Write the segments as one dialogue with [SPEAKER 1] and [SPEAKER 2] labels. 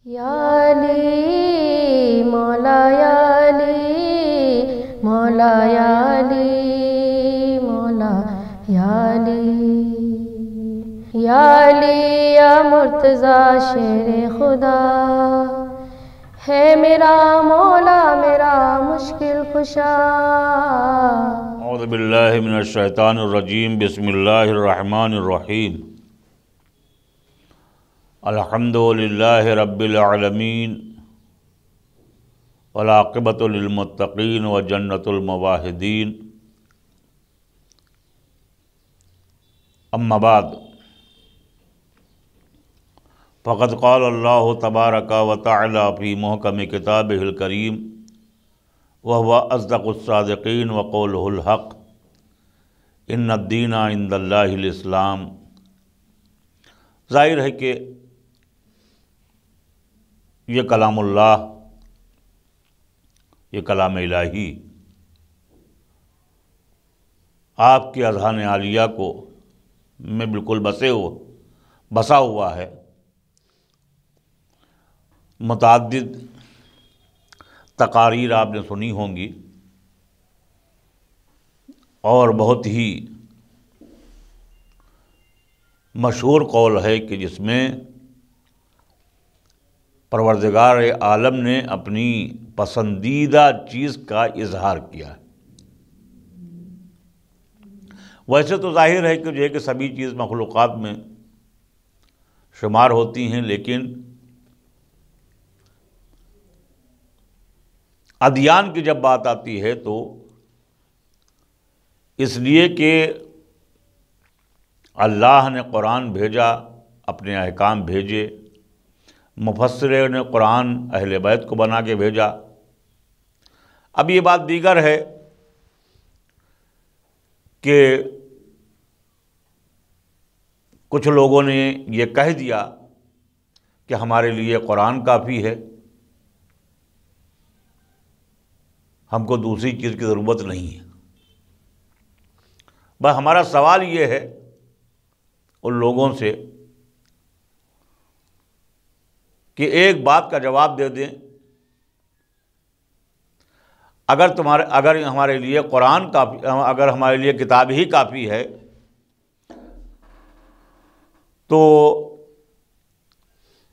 [SPEAKER 1] یا علی مولا یا علی مولا یا علی مولا یا علی یا علی یا مرتضی شیر خدا ہے میرا مولا میرا مشکل کشا۔
[SPEAKER 2] اعوذ باللہ من الشیطان الرجیم، بسم اللہ الرحمن الرحیم۔ الحمد للہ رب العالمین والعاقبۃ للمتقین وجنۃ المواحدین، اما بعد فقد قال اللہ تبارک و تعالی فی محکم کتابہ الکریم وهو اصدق الصادقین وقولہ الحق ان الدین عند اللہ الاسلام۔ ظاہر ہے کہ یہ کلام اللہ، یہ کلام الہی آپ کے اذہان عالیہ کو میں بالکل بسا ہوا ہے۔ متعدد تقاریر آپ نے سنی ہوں گی اور بہت ہی مشہور قول ہے کہ جس میں پروردگار عالم نے اپنی پسندیدہ چیز کا اظہار کیا ہے۔ ویسے تو ظاہر ہے کہ جو ہے کہ سبھی چیز مخلوقات میں شمار ہوتی ہیں، لیکن ادیان کی جب بات آتی ہے تو اس لیے کہ اللہ نے قرآن بھیجا، اپنے احکام بھیجے، مفسرین نے قرآن اہل بیت کو بنا کے بھیجا۔ اب یہ بات دیگر ہے کہ کچھ لوگوں نے یہ کہہ دیا کہ ہمارے لیے قرآن کافی ہے، ہم کو دوسری چیز کی ضرورت نہیں ہے۔ بس ہمارا سوال یہ ہے ان لوگوں سے کہ ایک بات کا جواب دے دیں، اگر ہمارے لیے قرآن کافی، اگر ہمارے لیے کتاب ہی کافی ہے تو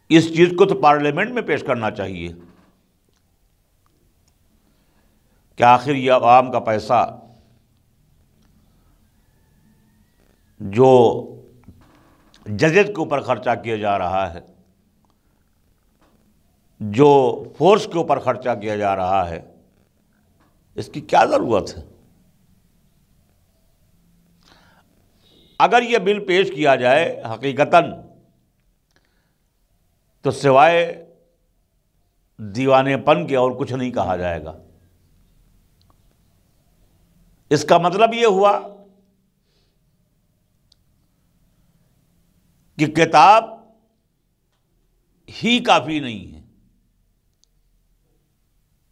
[SPEAKER 2] اس چیز کو تو پارلیمنٹ میں پیش کرنا چاہیے کہ آخر یہ عوام کا پیسہ جو ججز کے اوپر خرچہ کیا جا رہا ہے، جو فورس کے اوپر خرچہ کیا جا رہا ہے، اس کی کیا ضرورت ہے؟ اگر یہ بل پیش کیا جائے حقیقتاً تو سوائے دیوانے پن کے اور کچھ نہیں کہا جائے گا۔ اس کا مطلب یہ ہوا کہ کتاب ہی کافی نہیں ہے،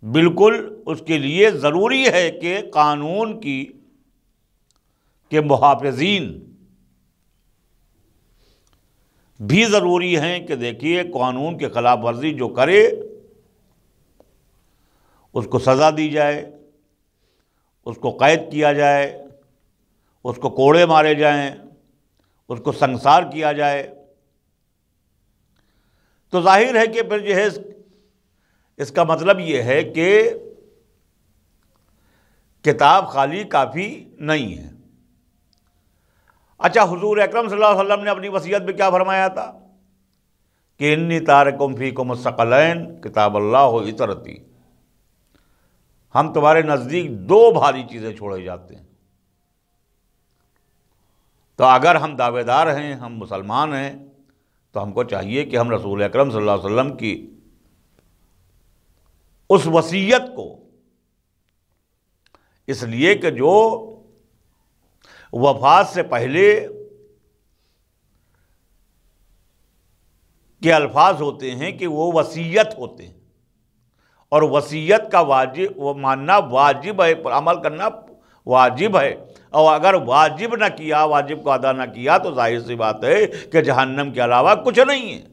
[SPEAKER 2] بالکل اس کے لیے ضروری ہے کہ قانون کے محافظین بھی ضروری ہیں کہ دیکھیے قانون کے خلاف ورزی جو کرے اس کو سزا دی جائے، اس کو قید کیا جائے، اس کو کوڑے مارے جائیں، اس کو سنسار کیا جائے۔ تو ظاہر ہے کہ پھر جو ہے اس کا مطلب یہ ہے کہ کتاب خالی کافی نہیں ہے۔ اچھا، حضور اکرم صلی اللہ علیہ وسلم نے اپنی وصیت میں کیا فرمایا تھا کہ انی تارکم فیکم الثقلین کتاب اللہ و عطرتی، ہم تمہارے نزدیک دو بھاری چیزیں چھوڑے جاتے ہیں۔ تو اگر ہم دعوے دار ہیں، ہم مسلمان ہیں، تو ہم کو چاہیے کہ ہم رسول اکرم صلی اللہ علیہ وسلم کی اس وصیت کو، اس لیے کہ جو وفات سے پہلے کے الفاظ ہوتے ہیں کہ وہ وصیت ہوتے ہیں، اور وصیت کا واجب وہ ماننا واجب ہے، پر عمل کرنا واجب ہے، اور اگر واجب نہ کیا، واجب کو ادا نہ کیا تو ظاہر سی بات ہے کہ جہنم کے علاوہ کچھ نہیں ہے۔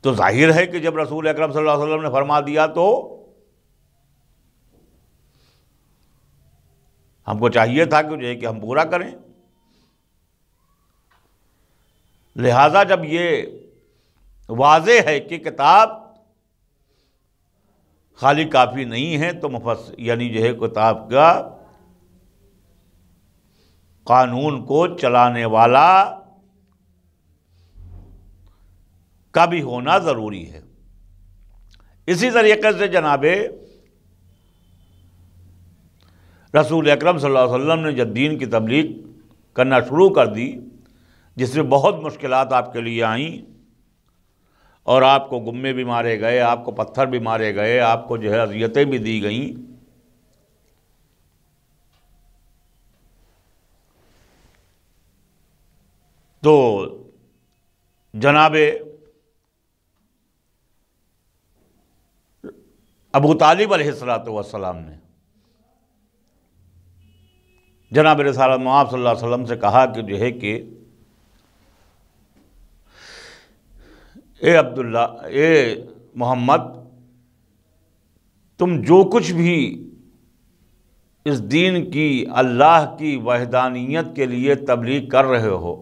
[SPEAKER 2] تو ظاہر ہے کہ جب رسول اکرم صلی اللہ علیہ وسلم نے فرما دیا تو ہم کو چاہیے تھا کہ جو ہے کہ ہم پورا کریں۔ لہذا جب یہ واضح ہے کہ کتاب خالی کافی نہیں ہے تو یعنی جو ہے کتاب کا قانون کو چلانے والا کا بھی ہونا ضروری ہے۔ اسی طریقے سے جناب رسول اکرم صلی اللہ علیہ وسلم نے جب دین کی تبلیغ کرنا شروع کر دی، جس میں بہت مشکلات آپ کے لیے آئیں اور آپ کو گمے بھی مارے گئے، آپ کو پتھر بھی مارے گئے، آپ کو جو ہے اذیتیں بھی دی گئیں، تو جناب ابو طالب علیہ السلام نے جناب رسالت مآب صلی اللہ علیہ وسلم سے کہا کہ جو ہے کہ اے عبداللہ، اے محمد، تم جو کچھ بھی اس دین کی، اللہ کی وحدانیت کے لیے تبلیغ کر رہے ہو،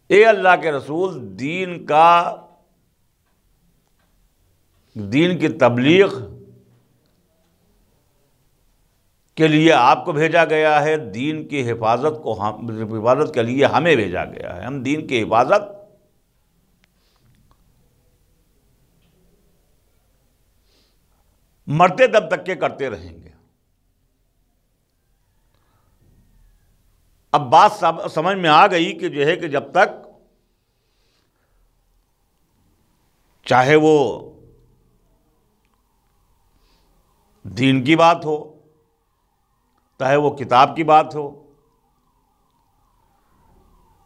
[SPEAKER 2] اے اللہ کے رسول، دین کی تبلیغ کے لیے آپ کو بھیجا گیا ہے، دین کی حفاظت کے لیے ہمیں بھیجا گیا ہے۔ ہم دین کی حفاظت مرتے دم تک کے کرتے رہیں گے۔ اب بات سمجھ میں آ گئی کہ جو ہے کہ جب تک چاہے وہ دین کی بات ہو، چاہے وہ کتاب کی بات ہو،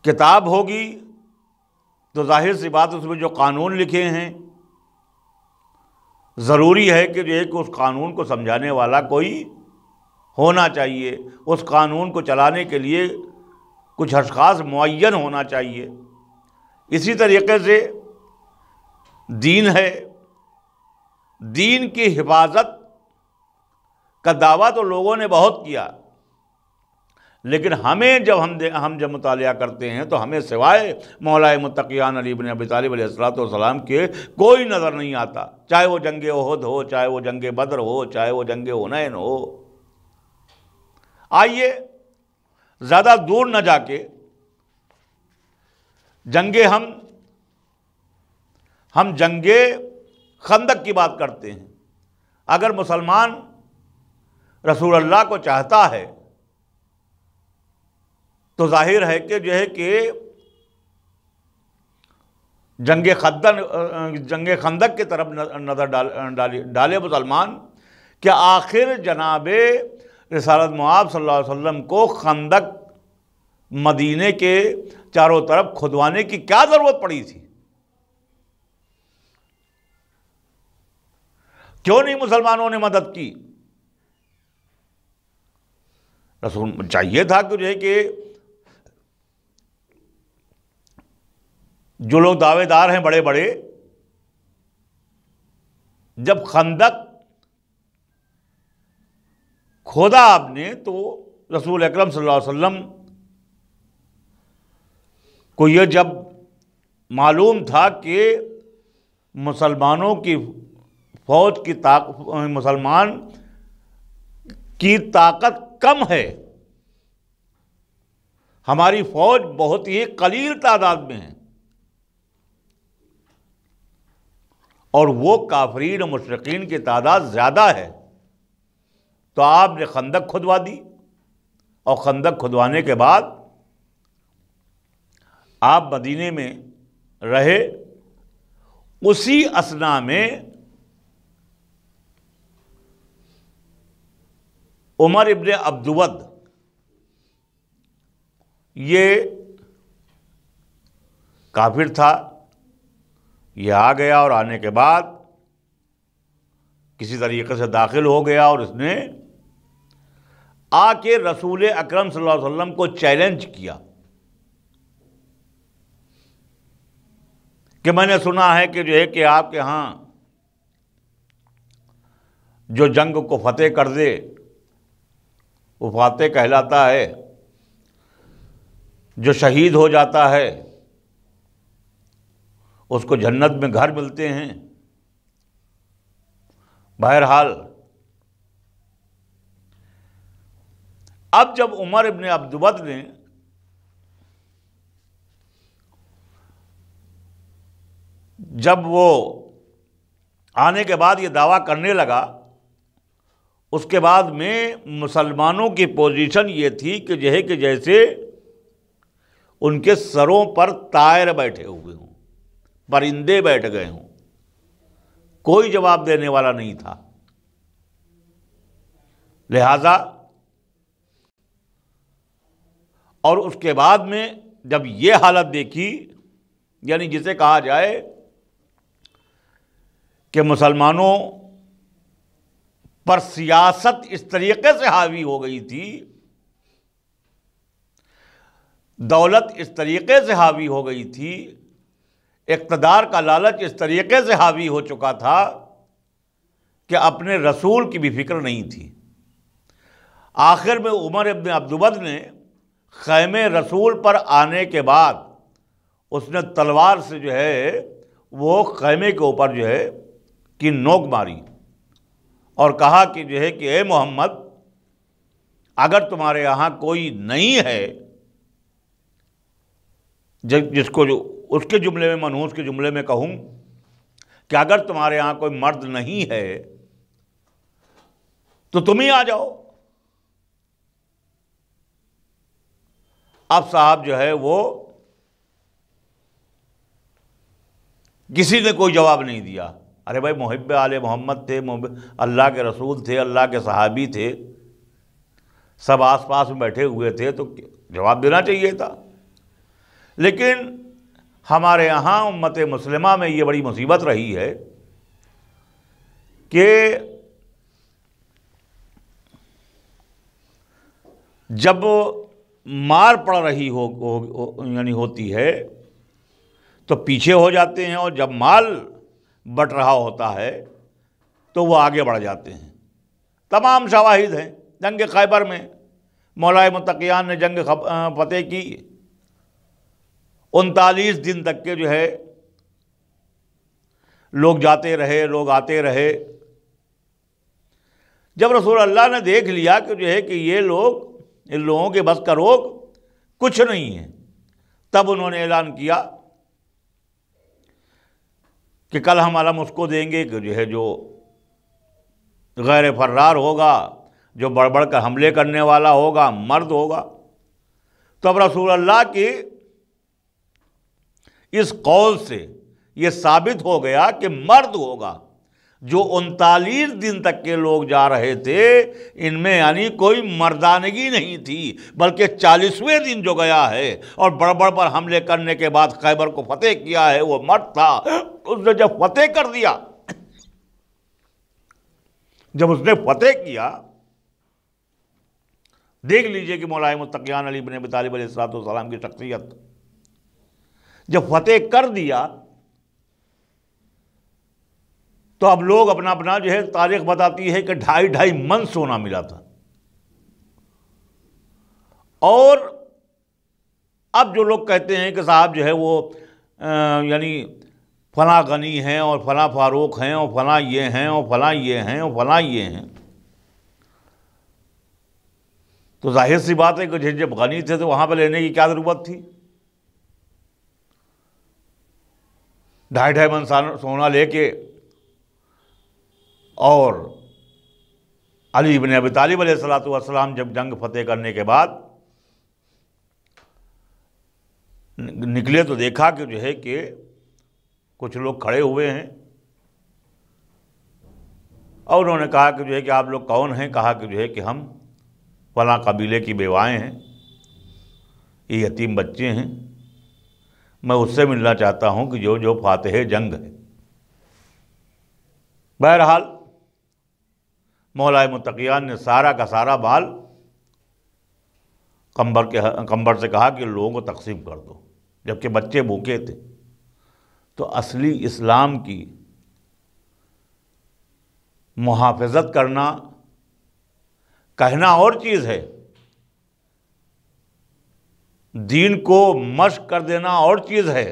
[SPEAKER 2] کتاب ہوگی تو ظاہر سی بات اس میں جو قانون لکھے ہیں، ضروری ہے کہ جو ہے کہ اس قانون کو سمجھانے والا کوئی ہونا چاہیے، اس قانون کو چلانے کے لیے کچھ اشخاص معین ہونا چاہیے۔ اسی طریقے سے دین ہے، دین کی حفاظت کا دعویٰ تو لوگوں نے بہت کیا، لیکن ہمیں جب مطالعہ کرتے ہیں تو ہمیں سوائے مولا متقیان علی بن ابی طالب علیہ السلام کے کوئی نظر نہیں آتا، چاہے وہ جنگ احد ہو، چاہے وہ جنگ بدر ہو، چاہے وہ جنگ حنین ہو۔ آئیے زیادہ دور نہ جا کے ہم جنگ خندق کی بات کرتے ہیں۔ اگر مسلمان رسول اللہ کو چاہتا ہے تو ظاہر ہے کہ جو ہے کہ جنگ خندق کی طرف نظر ڈالے مسلمان کہ آخر جناب رسالت مآب صلی اللہ علیہ وسلم کو خندق مدینے کے چاروں طرف کھدوانے کی کیا ضرورت پڑی تھی؟ کیوں نہیں مسلمانوں نے مدد کی؟ رسول چاہیے تھا کہ جو ہے کہ جو لوگ دعوے دار ہیں بڑے بڑے، جب خندق کھودا آپ نے تو رسول اکرم صلی اللہ علیہ وسلم کو یہ جب معلوم تھا کہ مسلمانوں کی فوج کی مسلمان کی طاقت کم ہے، ہماری فوج بہت ہی قلیل تعداد میں ہے، اور وہ کافرین و مشرکین کی تعداد زیادہ ہے، تو آپ نے خندق کھدوا دی، اور خندق کھدوانے کے بعد آپ مدینے میں رہے۔ اسی اثنا میں عمر ابن عبدود یہ کافر تھا، یہ آ گیا، اور آنے کے بعد کسی طریقے سے داخل ہو گیا، اور اس نے آ کے رسول اکرم صلی اللہ علیہ وسلم کو چیلنج کیا کہ میں نے سنا ہے کہ جو ہے کہ آپ کے ہاں جو جنگ کو فتح کر دے وہ فاتح کہلاتا ہے، جو شہید ہو جاتا ہے اس کو جنت میں گھر ملتے ہیں۔ بہرحال اب جب عمر ابن عبدود نے جب وہ آنے کے بعد یہ دعویٰ کرنے لگا، اس کے بعد میں مسلمانوں کی پوزیشن یہ تھی کہ جو ہے کہ جیسے ان کے سروں پر طائر بیٹھے ہوئے ہوں، پرندے بیٹھ گئے ہوں، کوئی جواب دینے والا نہیں تھا۔ لہذا اور اس کے بعد میں جب یہ حالت دیکھی، یعنی جسے کہا جائے کہ مسلمانوں پر سیاست اس طریقے سے حاوی ہو گئی تھی، دولت اس طریقے سے حاوی ہو گئی تھی، اقتدار کا لالچ اس طریقے سے حاوی ہو چکا تھا کہ اپنے رسول کی بھی فکر نہیں تھی۔ آخر میں عمر ابن عبدود نے خیمے رسول پر آنے کے بعد اس نے تلوار سے جو ہے وہ خیمے کے اوپر جو ہے کی نوک ماری اور کہا کہ جو ہے کہ اے محمد، اگر تمہارے یہاں کوئی نہیں ہے جس کو جو اس کے جملے میں منحوس کے جملے میں کہوں کہ اگر تمہارے یہاں کوئی مرد نہیں ہے تو تم ہی آ جاؤ۔ اب صاحب جو ہے وہ کسی نے کوئی جواب نہیں دیا۔ ارے بھائی، محب آل محمد تھے، اللہ کے رسول تھے، اللہ کے صحابی تھے، سب آس پاس میں بیٹھے ہوئے تھے تو جواب دینا چاہیے تھا۔ لیکن ہمارے یہاں امت مسلمہ میں یہ بڑی مصیبت رہی ہے کہ جب مار پڑ رہی یعنی ہوتی ہے تو پیچھے ہو جاتے ہیں، اور جب مال بٹ رہا ہوتا ہے تو وہ آگے بڑھ جاتے ہیں۔ تمام شواہد ہیں۔ جنگ خیبر میں مولا متقیان نے جنگ فتح کی، 39 دن تک کے جو ہے لوگ جاتے رہے، لوگ آتے رہے۔ جب رسول اللہ نے دیکھ لیا کہ جو ہے کہ یہ لوگ، ان لوگوں کے بس کا روگ کچھ نہیں ہے، تب انہوں نے اعلان کیا کہ کل ہم علم اس کو دیں گے کہ جو ہے جو غیر فرار ہوگا، جو بڑھ بڑھ کر حملے کرنے والا ہوگا، مرد ہوگا۔ تو اب رسول اللہ کی اس قول سے یہ ثابت ہو گیا کہ مرد ہوگا۔ جو 39 دن تک کے لوگ جا رہے تھے ان میں یعنی کوئی مردانگی نہیں تھی، بلکہ 40ویں دن جو گیا ہے اور بڑبڑ پر حملے کرنے کے بعد خیبر کو فتح کیا ہے وہ مرد تھا۔ اس نے جب فتح کر دیا، جب اس نے فتح کیا، دیکھ لیجئے کہ مولا متقیان علی بن ابی طالب علیہ السلام کی شخصیت، جب فتح کر دیا تو اب لوگ اپنا اپنا جو ہے تاریخ بتاتی ہے کہ 2.5 من سونا ملا تھا۔ اور اب جو لوگ کہتے ہیں کہ صاحب جو ہے وہ یعنی فلاں غنی ہیں اور فلاں فاروق ہیں اور فلاں یہ ہیں اور فلاں یہ ہیں اور فلاں یہ ہیں، تو ظاہر سی بات ہے کہ جب غنی تھے تو وہاں پہ لینے کی کیا ضرورت تھی؟ 2.5 من سونا لے کے اور علی بن ابی طالب علیہ السلام جب جنگ فتح کرنے کے بعد نکلے تو دیکھا کہ جو ہے کہ کچھ لوگ کھڑے ہوئے ہیں، اور انہوں نے کہا کہ جو ہے کہ آپ لوگ کون ہیں؟ کہا کہ جو ہے کہ ہم فلاں قبیلے کی بیوائیں ہیں، یہ یتیم بچے ہیں، میں اس سے ملنا چاہتا ہوں کہ جو فاتح جنگ ہے۔ بہرحال مولا متقیان نے سارا کا سارا مال قمبر سے کہا کہ لوگوں کو تقسیم کر دو، جبکہ بچے بھوکے تھے۔ تو اصلی اسلام کی محافظت کرنا کہنا اور چیز ہے، دین کو مشق کر دینا اور چیز ہے،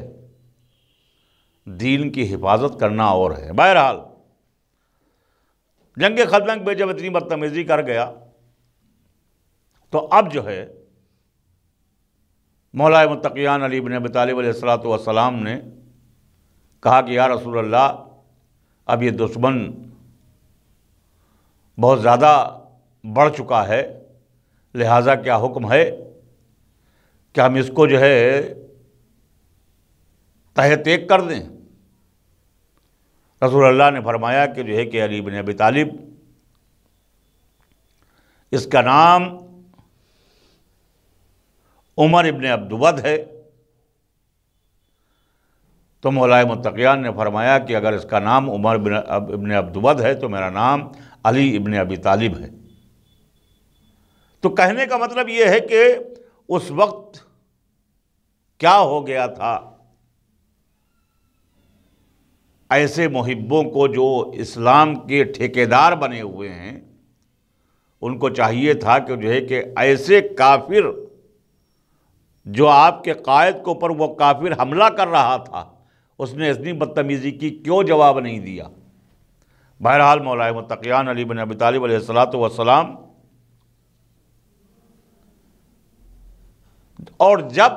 [SPEAKER 2] دین کی حفاظت کرنا اور ہے۔ بہرحال جنگ خندق پہ جب اتنی بدتمیزی کر گیا تو اب جو ہے مولا متقیان علی بن ابی طالب علیہ الصلوۃ والسلام نے کہا کہ یا رسول اللہ، اب یہ دشمن بہت زیادہ بڑھ چکا ہے، لہٰذا کیا حکم ہے کہ ہم اس کو جو ہے تہہ تیگ کر دیں؟ رسول اللہ نے فرمایا کہ جو ہے کہ علی بن ابی طالب، اس کا نام عمر ابن عبدود ہے۔ تو مولا متقیان نے فرمایا کہ اگر اس کا نام عمر ابن عبدود ہے تو میرا نام علی ابن ابی طالب ہے۔ تو کہنے کا مطلب یہ ہے کہ اس وقت کیا ہو گیا تھا، ایسے محبوں کو جو اسلام کے ٹھیکیدار بنے ہوئے ہیں، ان کو چاہیے تھا کہ جو ہے کہ ایسے کافر جو آپ کے قائد کے اوپر وہ کافر حملہ کر رہا تھا، اس نے اتنی بدتمیزی کی، کیوں جواب نہیں دیا؟ بہرحال مولا متقیان علی بن ابی طالب علیہ الصلوۃ والسلام، اور جب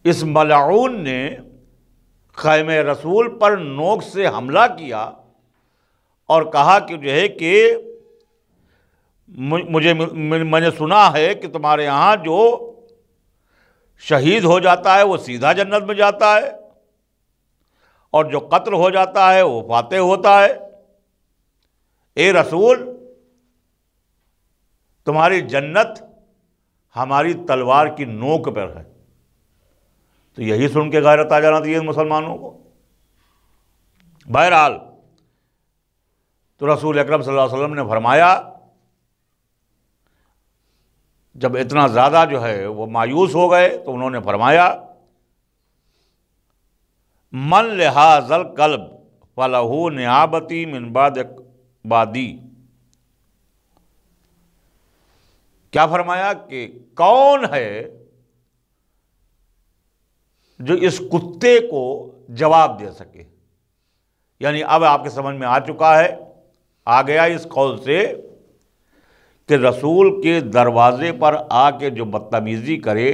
[SPEAKER 2] اس ملعون نے خیمہ رسول پر نوک سے حملہ کیا اور کہا کہ جو ہے کہ میں نے سنا ہے کہ تمہارے یہاں جو شہید ہو جاتا ہے وہ سیدھا جنت میں جاتا ہے، اور جو قتل ہو جاتا ہے وہ فاتح ہوتا ہے۔ اے رسول، تمہاری جنت ہماری تلوار کی نوک پر ہے۔ تو یہی سن کے غیرت آ جانا چاہیے مسلمانوں کو۔ بہرحال تو رسول اکرم صلی اللہ علیہ وسلم نے فرمایا، جب اتنا زیادہ جو ہے وہ مایوس ہو گئے تو انہوں نے فرمایا، من لہذا القلب فلہ نیابتی من بعد بادی۔ کیا فرمایا کہ کون ہے جو اس کتے کو جواب دے سکے؟ یعنی اب آپ کے سمجھ میں آ چکا ہے، آ گیا اس قول سے کہ رسول کے دروازے پر آ کے جو بدتمیزی کرے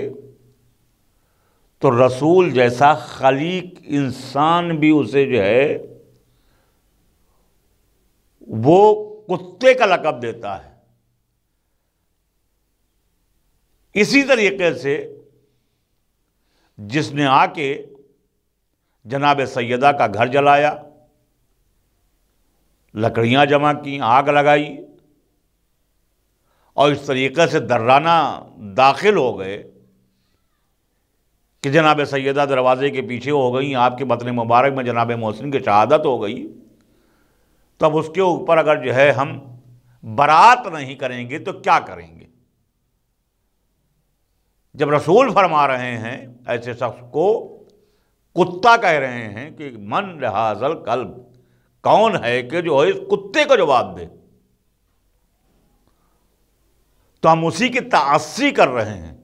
[SPEAKER 2] تو رسول جیسا خلیق انسان بھی اسے جو ہے وہ کتے کا لقب دیتا ہے۔ اسی طریقے سے جس نے آ کے جناب سیدہ کا گھر جلایا، لکڑیاں جمع کی، آگ لگائی، اور اس طریقے سے درانہ داخل ہو گئے کہ جناب سیدہ دروازے کے پیچھے ہو گئیں، آپ کے بطن مبارک میں جناب محسن کی شہادت ہو گئی، تب اس کے اوپر اگر جو ہے ہم برات نہیں کریں گے تو کیا کریں گے؟ جب رسول فرما رہے ہیں ایسے شخص کو کتا کہہ رہے ہیں کہ من لہذا القلب، کون ہے کہ جو اس کتے کو جواب دے؟ تو ہم اسی کی تعصی کر رہے ہیں۔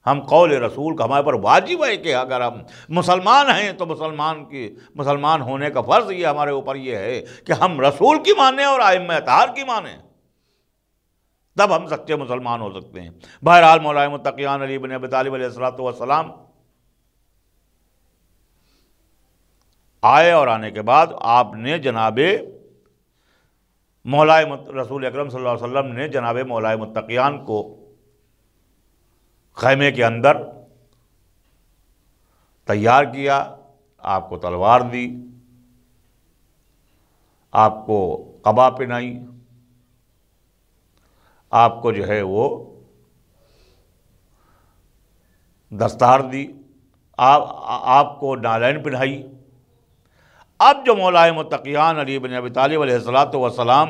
[SPEAKER 2] ہم قول رسول کا ہمارے پر واجب ہے کہ اگر ہم مسلمان ہیں تو مسلمان ہونے کا فرض یہ ہمارے اوپر یہ ہے کہ ہم رسول کی مانیں اور ائمہ اطہار کی مانیں، تب ہم سچے مسلمان ہو سکتے ہیں۔ بہرحال مولا متقیان علی بن ابی طالب علیہ الصلوۃ والسلام آئے، اور آنے کے بعد آپ نے جناب رسول اکرم صلی اللہ علیہ وسلم نے جناب مولا متقیان کو خیمے کے اندر تیار کیا، آپ کو تلوار دی، آپ کو قبا پہنائی، آپ کو جو ہے وہ دستار دی، آپ کو نالین پہنائی۔ اب جو مولا متقیان علی بن ابی طالب علیہ الصلوۃ والسلام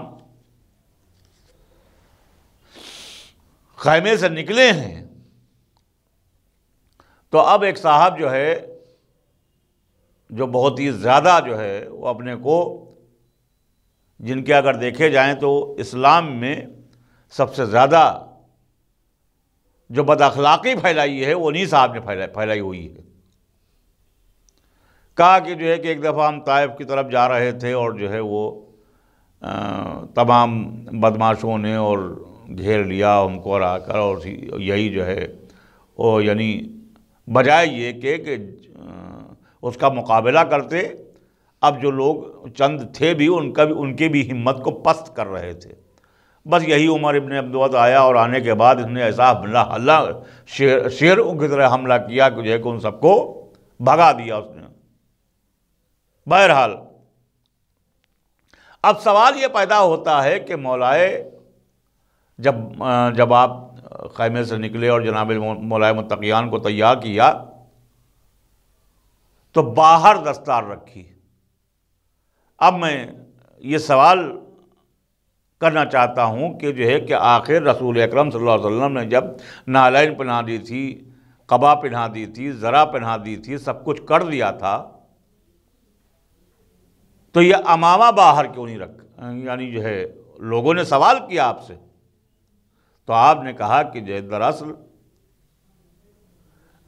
[SPEAKER 2] خیمے سے نکلے ہیں تو اب ایک صاحب جو ہے جو بہت ہی زیادہ جو ہے وہ اپنے کو، جن کے اگر دیکھے جائیں تو اسلام میں سب سے زیادہ جو بد اخلاقی پھیلائی ہے وہ انہی صاحب نے پھیلائی ہوئی ہے. کہا کہ جو ہے کہ ایک دفعہ ہم طائف کی طرف جا رہے تھے اور جو ہے وہ تمام بدماشوں نے اور گھیر لیا ہم کو اور آ کر، اور یہی جو ہے وہ یعنی بجائے یہ کہ اس کا مقابلہ کرتے، اب جو لوگ چند تھے بھی ان کی بھی ہمت کو پست کر رہے تھے. بس یہی عمر ابن عبدود آیا اور آنے کے بعد اس نے ایسا شیروں کی طرح حملہ کیا کہ جو ہے کہ ان سب کو بھگا دیا اس نے. بہرحال اب سوال یہ پیدا ہوتا ہے کہ مولائے جب آپ خیمے سے نکلے اور جناب مولائے متقیان کو تیار کیا تو باہر دستار رکھی. اب میں یہ سوال کرنا چاہتا ہوں کہ جو ہے کہ آخر رسول اکرم صلی اللہ علیہ وسلم نے جب نالین پہنا دی تھی، قبا پہنا دی تھی، ذرا پہنا دی تھی، سب کچھ کر دیا تھا، تو یہ امامہ باہر کیوں نہیں رکھا؟ یعنی جو ہے لوگوں نے سوال کیا آپ سے، تو آپ نے کہا کہ جو دراصل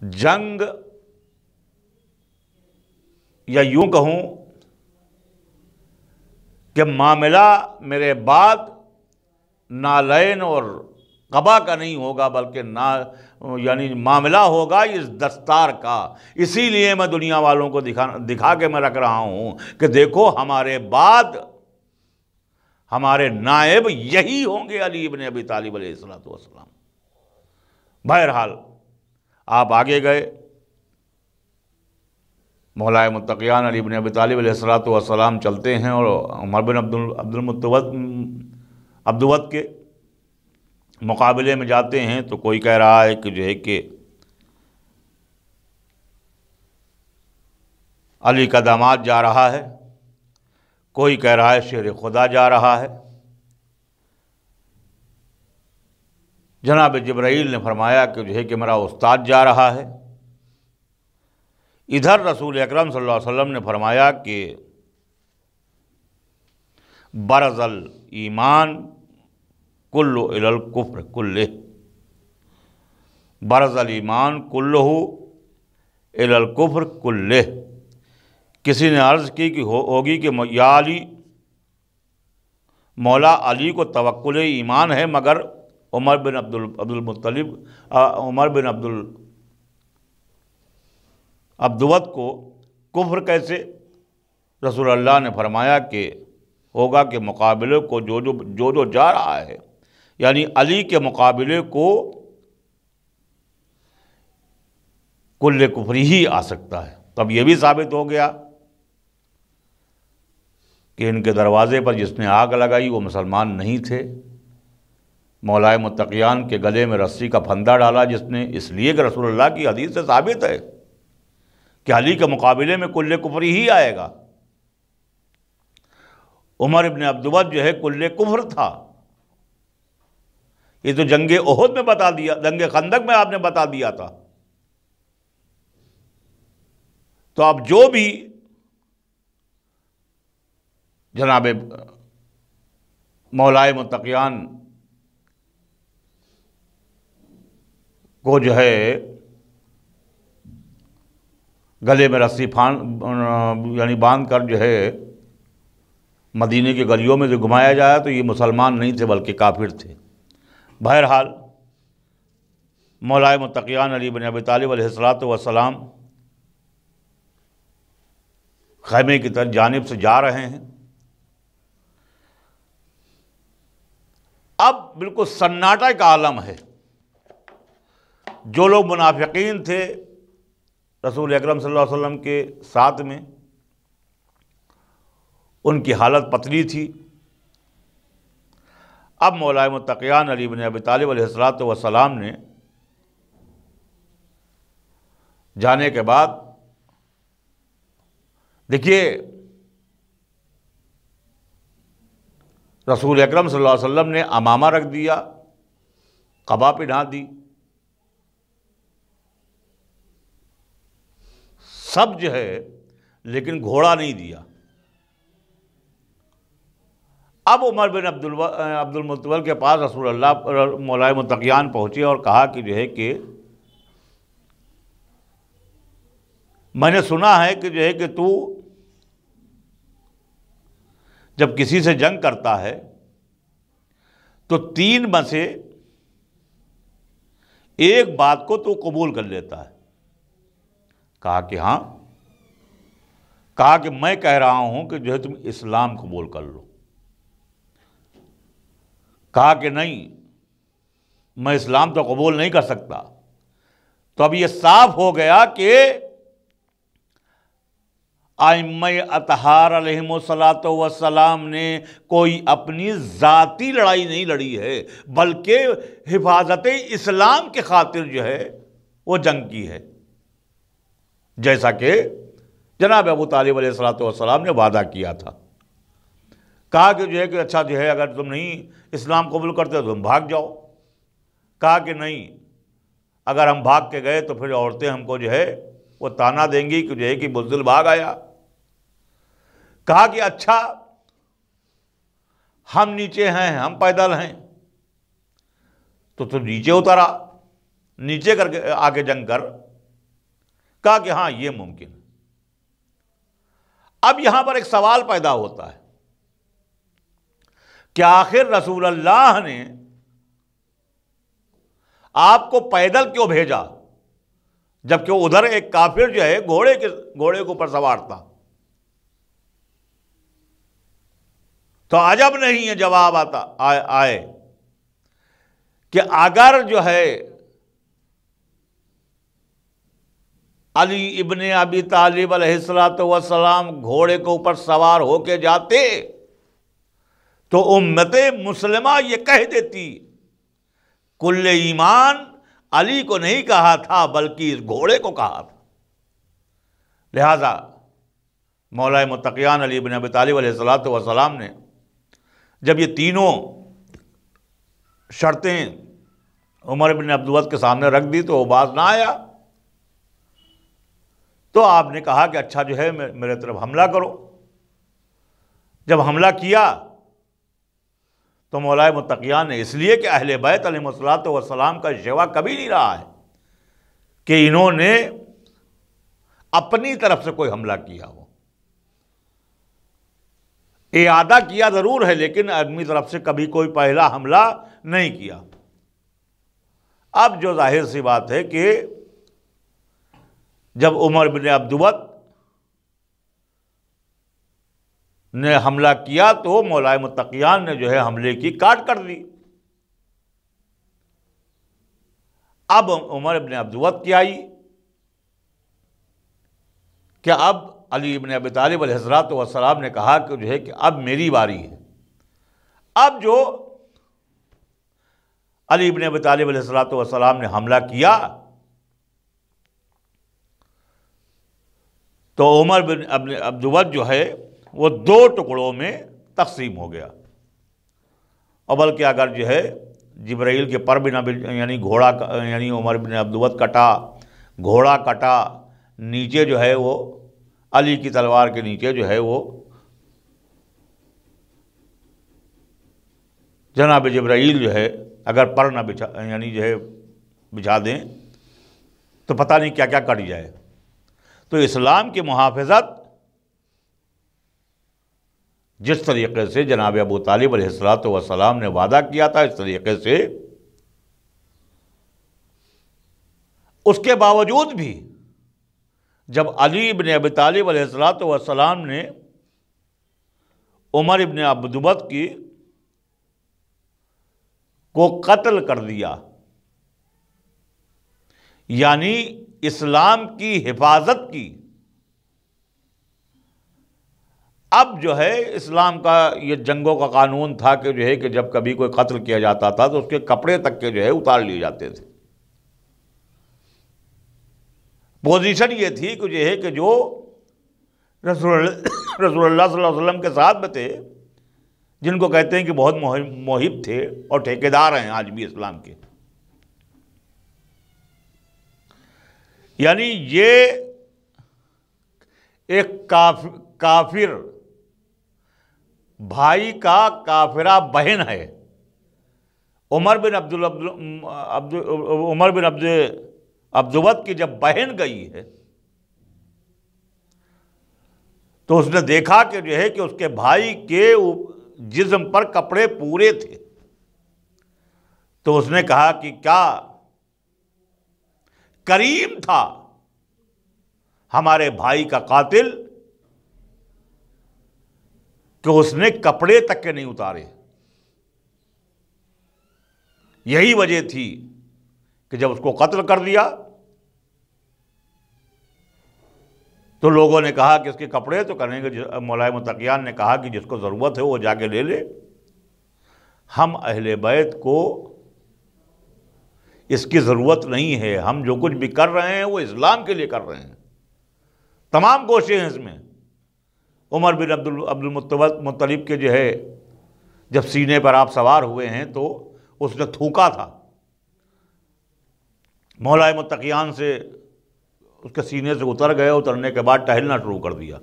[SPEAKER 2] جنگ، یا یوں کہوں کہ معاملہ میرے بعد نالین اور قبا کا نہیں ہوگا، بلکہ یعنی معاملہ ہوگا اس دستار کا. اسی لیے میں دنیا والوں کو دکھا کے میں رکھ رہا ہوں کہ دیکھو ہمارے بعد ہمارے نائب یہی ہوں گے، علی ابن ابی طالب علیہ السلام. بہرحال آپ آگے گئے، مولائے متقیان علی ابن ابی طالب علیہ السلام چلتے ہیں اور عمر بن عبدود کے مقابلے میں جاتے ہیں. تو کوئی کہہ رہا ہے کہ جو ہے کہ علی کا داماد جا رہا ہے، کوئی کہہ رہا ہے شیر خدا جا رہا ہے. جناب جبرائیل نے فرمایا کہ جو ہے کہ میرا استاد جا رہا ہے. ادھر رسول اکرم صلی اللہ علیہ وسلم نے فرمایا کہ برز الایمان کل الی الکفر کلہ، برز الایمان کلہ الی الکفر کلہ. کسی نے عرض کی کہ ہوگی کہ یا علی، مولا علی کو توکل ایمان ہے، مگر عمر بن عبدود کو کفر کیسے؟ رسول اللہ نے فرمایا کہ ہوگا کہ مقابلے کو جو جا رہا ہے، یعنی علی کے مقابلے کو کل کفری ہی آ سکتا ہے. تب یہ بھی ثابت ہو گیا کہ ان کے دروازے پر جس نے آگ لگائی وہ مسلمان نہیں تھے. مولائے متقیان کے گلے میں رسی کا پھندا ڈالا جس نے، اس لیے کہ رسول اللہ کی حدیث سے ثابت ہے کہ علی کے مقابلے میں کل کفری ہی آئے گا. عمر ابن عبدود جو ہے کل کفر تھا. یہ تو جنگ احد میں بتا دیا، جنگ خندق میں آپ نے بتا دیا تھا. تو اب جو بھی جناب مولائے متقیان کو جو ہے گلے میں رسی یعنی باندھ کر جو ہے مدینے کے گلیوں میں جو گھمایا جایا تو یہ مسلمان نہیں تھے بلکہ کافر تھے. بہرحال مولائے متقیان علی بن ابی طالب علیہ السلام خیمے کی طرف جانب سے جا رہے ہیں. اب بالکل سناٹا کا عالم ہے. جو لوگ منافقین تھے رسول اکرم صلی اللہ علیہ وسلم کے ساتھ میں، ان کی حالت پتلی تھی. اب مولائے متقیان علی بن ابی طالب علیہ السلام نے جانے کے بعد دیکھیے رسول اکرم صلی اللہ علیہ وسلم نے امامہ رکھ دیا، قبا پہنا دی. سب جو ہے لیکن گھوڑا نہیں دیا۔ اب عمر بن عبد المطلب کے پاس رسول اللہ مولائے متقیان پہنچے اور کہا کہ جو ہے کہ میں نے سنا ہے کہ جو ہے کہ تو جب کسی سے جنگ کرتا ہے تو 3 میں سے ایک بات کو تو قبول کر لیتا ہے۔ کہا کہ ہاں۔ کہا کہ میں کہہ رہا ہوں کہ جو ہے تم اسلام قبول کر لو۔ کہا کہ نہیں، میں اسلام تو قبول نہیں کر سکتا۔ تو اب یہ صاف ہو گیا کہ ائمہ اطہار علیہم الصلاۃ والسلام نے کوئی اپنی ذاتی لڑائی نہیں لڑی ہے، بلکہ حفاظت اسلام کی خاطر جو ہے وہ جنگ کی ہے، جیسا کہ جناب ابو طالب علیہ الصلاۃ والسلام نے وعدہ کیا تھا۔ کہا کہ جو ہے کہ اچھا جو ہے اگر تم نہیں اسلام قبول کرتے تو تم بھاگ جاؤ۔ کہا کہ نہیں، اگر ہم بھاگ کے گئے تو پھر عورتیں ہم کو جو ہے وہ تانا دیں گی کہ جو ہے کہ بزدل بھاگ آیا۔ کہا کہ اچھا ہم نیچے ہیں، ہم پیدل ہیں، تو تم نیچے اترا، نیچے کر کے آ کے جنگ کر۔ کہا کہ ہاں یہ ممکن ہے۔ اب یہاں پر ایک سوال پیدا ہوتا ہے کہ آخر رسول اللہ نے آپ کو پیدل کیوں بھیجا جبکہ ادھر ایک کافر جو ہے گھوڑے کے اوپر سوار تھا؟ تو عجب نہیں ہے جواب آئے کہ اگر جو ہے علی ابن ابی طالب علیہ السلام گھوڑے کے اوپر سوار ہو کے جاتے تو امت مسلمہ یہ کہہ دیتی کل ایمان علی کو نہیں کہا تھا بلکہ اس گھوڑے کو کہا تھا۔ لہذا مولا متقیان علی ابن ابی طالب علیہ السلام نے جب یہ تینوں شرطیں عمر بن عبدالعزیز کے سامنے رکھ دی تو وہ باز نہ آیا۔ تو آپ نے کہا کہ اچھا جو ہے میرے طرف حملہ کرو۔ جب حملہ کیا تو مولا متقیان نے، اس لیے کہ اہل بیت علیہ الصلوۃ والسلام کا شیوا کبھی نہیں رہا ہے کہ انہوں نے اپنی طرف سے کوئی حملہ کیا ہو، اعادہ کیا ضرور ہے لیکن اپنی طرف سے کبھی کوئی پہلا حملہ نہیں کیا۔ اب جو ظاہر سی بات ہے کہ جب عمر بن عبدالعزیز نے حملہ کیا تو مولا متقیان نے جو ہے حملے کی کاٹ کر دی۔ اب عمر بن عبدالعزیز کی آئی کہ اب علی ابن ابی طالب علیہ السلام نے کہا کہ جو ہے کہ اب میری باری ہے۔ اب جو علی ابن ابی طالب علیہ السلام نے حملہ کیا تو عمر بن عبدالعزیز جو ہے وہ 2 ٹکڑوں میں تقسیم ہو گیا، اور بلکہ اگر جو ہے جبرائیل کے پر بھی نہ یعنی گھوڑا یعنی عمر بن عبدالعزیز کٹا، گھوڑا کٹا، نیچے جو ہے وہ علی کی تلوار کے نیچے جو ہے وہ جناب جبرائیل جو ہے اگر پر نہ یعنی جو ہے بچھا دیں تو پتہ نہیں کیا کیا کٹ جائے۔ تو اسلام کی محافظت جس طریقے سے جناب ابو طالب علیہ السلام نے وعدہ کیا تھا، اس طریقے سے اس کے باوجود بھی جب علی ابن ابی طالب علیہ السلام نے عمر ابن عبدالعزیز کو قتل کر دیا، یعنی اسلام کی حفاظت کی، اب جو ہے اسلام کا یہ جنگوں کا قانون تھا کہ جو ہے کہ جب کبھی کوئی قتل کیا جاتا تھا تو اس کے کپڑے تک کے جو ہے اتار لیے جاتے تھے۔ پوزیشن یہ تھی کہ جو ہے کہ جو رسول اللہ صلی اللہ علیہ وسلم کے ساتھ میں تھے، جن کو کہتے ہیں کہ بہت محب تھے اور ٹھیکیدار ہیں آج بھی اسلام کے، یعنی یہ ایک کافر بھائی کا کافرہ بہن ہے. عمر بن عبدود کی جب بہن گئی ہے تو اس نے دیکھا کہ جو ہے کہ اس کے بھائی کے جسم پر کپڑے پورے تھے. تو اس نے کہا کہ کیا کریم تھا ہمارے بھائی کا قاتل کہ اس نے کپڑے تک کے نہیں اتارے. یہی وجہ تھی کہ جب اس کو قتل کر دیا تو لوگوں نے کہا کہ اس کے کپڑے تو کریں گے. مولا متقیان نے کہا کہ جس کو ضرورت ہے وہ جا کے لے لے. ہم اہل بیت کو اس کی ضرورت نہیں ہے. ہم جو کچھ بھی کر رہے ہیں وہ اسلام کے لیے کر رہے ہیں. تمام کوششیں ہیں اس میں. عمر بن عبدالمطلب کے جو ہے جب سینے پر آپ سوار ہوئے ہیں تو اس نے تھوکا تھا. مولا متقیان سے اس کے سینے سے اتر گئے. اترنے کے بعد ٹہلنا شروع کر دیا.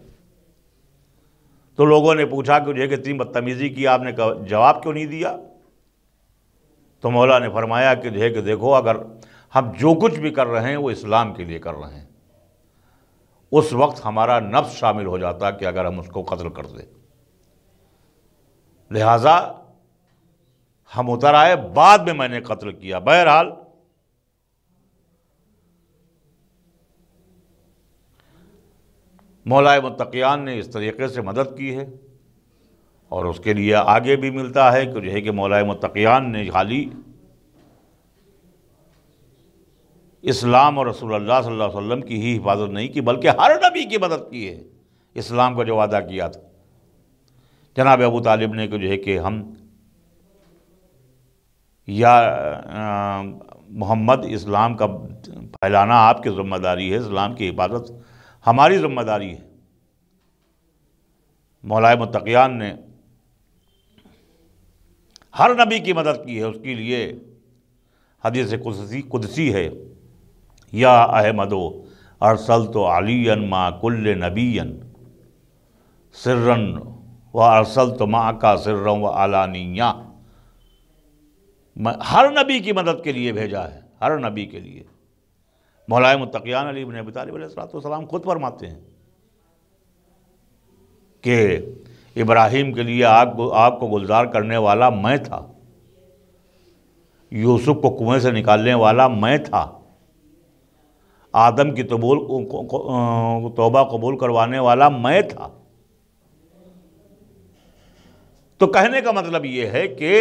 [SPEAKER 2] تو لوگوں نے پوچھا کہ جو کہ اتنی بدتمیزی کی آپ نے جواب کیوں نہیں دیا؟ تو مولا نے فرمایا کہ جو ہے کہ دیکھو اگر ہم جو کچھ بھی کر رہے ہیں وہ اسلام کے لیے کر رہے ہیں. اس وقت ہمارا نفس شامل ہو جاتا کہ اگر ہم اس کو قتل کر دیں. لہٰذا ہم اتر آئے. بعد میں میں نے قتل کیا. بہرحال مولا متقیان نے اس طریقے سے مدد کی ہے اور اس کے لیے آگے بھی ملتا ہے کہ جو ہے کہ مولا متقیان نے خالی اسلام اور رسول اللہ صلی اللہ علیہ وسلم کی ہی حفاظت نہیں کی بلکہ ہر نبی کی مدد کی ہے. اسلام کا جو وعدہ کیا تھا جناب ابو طالب نے کہ جو ہے کہ ہم یا محمد اسلام کا پھیلانا آپ کی ذمہ داری ہے. اسلام کی حفاظت ہماری ذمہ داری ہے. مولا متقیان نے ہر نبی کی مدد کی ہے. اس کے لیے حدیث قدسی ہے یا احمدو ارسلت علیًا ما کل نبی سرًا و ارسلت معک سرًا و علانیہ. میں ہر نبی کی مدد کے لیے بھیجا ہے. ہر نبی کے لیے. مولا متقیان علی بن ابی طالب علیہ السلام خود فرماتے ہیں کہ ابراہیم کے لیے آگ کو گلزار کرنے والا میں تھا. یوسف کو کنویں سے نکالنے والا میں تھا. آدم کی توبہ قبول کروانے والا میں تھا. تو کہنے کا مطلب یہ ہے کہ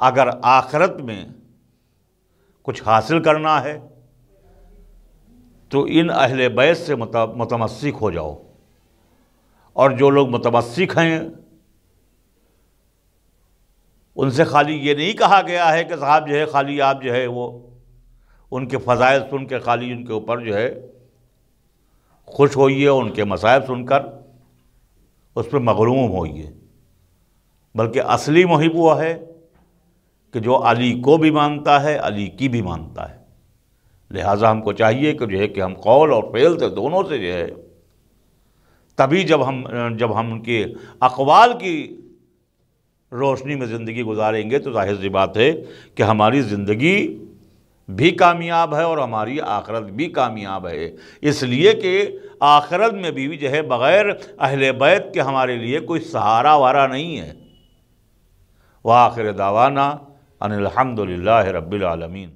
[SPEAKER 2] اگر آخرت میں کچھ حاصل کرنا ہے تو ان اہل بیت سے متمسک ہو جاؤ. اور جو لوگ متمسک ہیں ان سے خالی یہ نہیں کہا گیا ہے کہ صاحب جو ہے خالی آپ جو ہے وہ ان کے فضائل سن کے خالی ان کے اوپر جو ہے خوش ہوئیے, ان کے مصائب سن کر اس پہ مغروم ہوئیے, بلکہ اصلی محب وہ ہے کہ جو علی کو بھی مانتا ہے, علی کی بھی مانتا ہے. لہٰذا ہم کو چاہیے کہ جو ہے کہ ہم قول اور فعل سے دونوں سے جو ہے تبھی جب ہم ان کے اقوال کی روشنی میں زندگی گزاریں گے تو ظاہر سی بات ہے کہ ہماری زندگی بھی کامیاب ہے اور ہماری آخرت بھی کامیاب ہے. اس لیے کہ آخرت میں بھی جو ہے بغیر اہل بیت کے ہمارے لیے کوئی سہارا وارا نہیں ہے. وآخر دعوانا ان الحمد للہ رب العالمین.